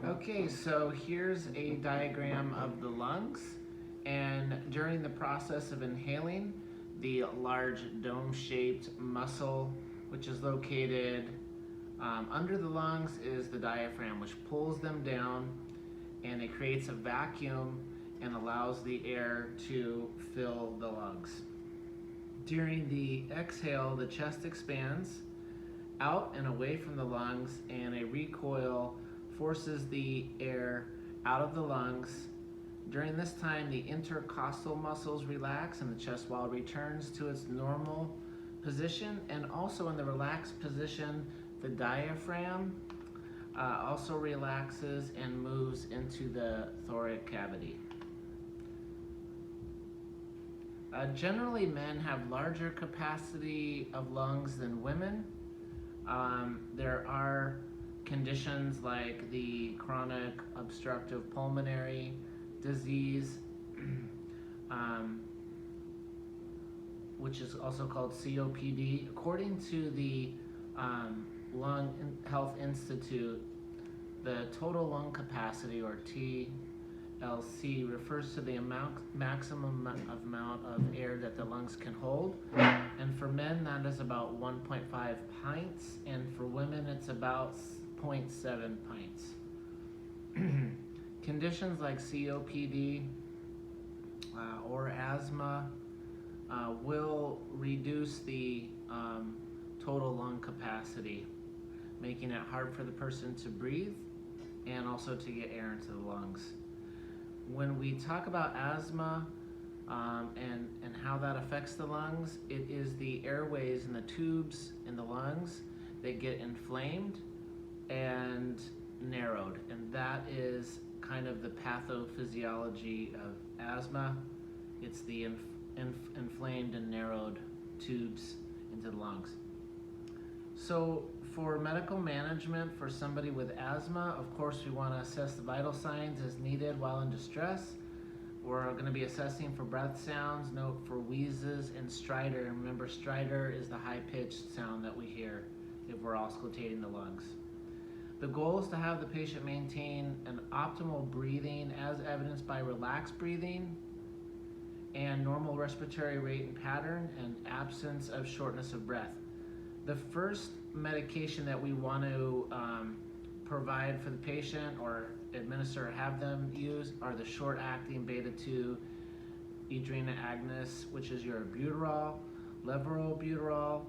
Okay, so here's a diagram of the lungs, and during the process of inhaling, the large dome-shaped muscle, which is located under the lungs, is the diaphragm, which pulls them down, and it creates a vacuum and allows the air to fill the lungs. During the exhale, the chest expands out and away from the lungs, and a recoil forces the air out of the lungs. During this time, the intercostal muscles relax and the chest wall returns to its normal position. And also in the relaxed position, the diaphragm also relaxes and moves into the thoracic cavity. Generally, men have larger capacity of lungs than women. There are conditions like the chronic obstructive pulmonary disease, which is also called COPD. According to the Lung Health Institute, the total lung capacity, or TLC, refers to the maximum amount of air that the lungs can hold. And for men, that is about 1.5 pints, and for women, it's about 0.7 pints. Conditions like COPD or asthma will reduce the total lung capacity, making it hard for the person to breathe and also to get air into the lungs. When we talk about asthma and how that affects the lungs, it is the airways and the tubes in the lungs that get inflamed and narrowed, and that is kind of the pathophysiology of asthma. It's the inflamed and narrowed tubes into the lungs. So for medical management for somebody with asthma, of course we want to assess the vital signs as needed while in distress. We're going to be assessing for breath sounds, note for wheezes and stridor. And remember, stridor is the high-pitched sound that we hear if we're auscultating the lungs. The goal is to have the patient maintain an optimal breathing as evidenced by relaxed breathing and normal respiratory rate and pattern and absence of shortness of breath. The first medication that we want to provide for the patient or administer or have them use are the short-acting beta-2 adrenal agonists, which is your albuterol, levobuterol,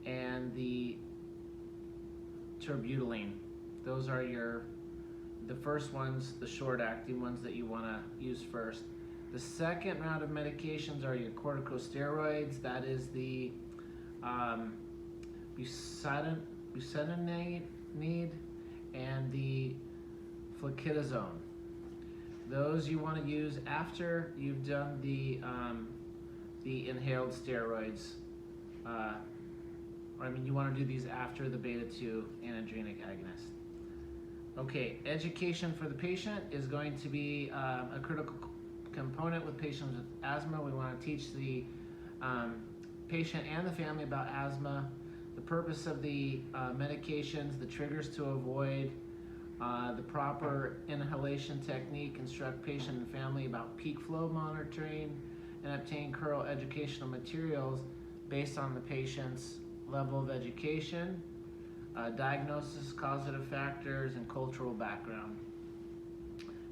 and the terbutaline. Those are the first ones, the short-acting ones that you want to use first. The second round of medications are your corticosteroids. That is the bucetinide and the fluticasone. Those you want to use after you've done the inhaled steroids. You want to do these after the beta-2 androgenic agonist. Okay, education for the patient is going to be a critical component with patients with asthma. We want to teach the patient and the family about asthma, the purpose of the medications, the triggers to avoid, the proper inhalation technique, instruct patient and family about peak flow monitoring, and obtain current educational materials based on the patient's level of education, diagnosis, causative factors, and cultural background.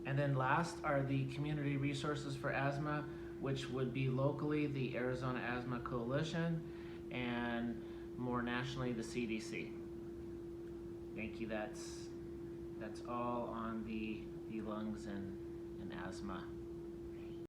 And then last are the community resources for asthma, which would be locally the Arizona Asthma Coalition and more nationally the CDC. Thank you. That's all on the lungs and asthma.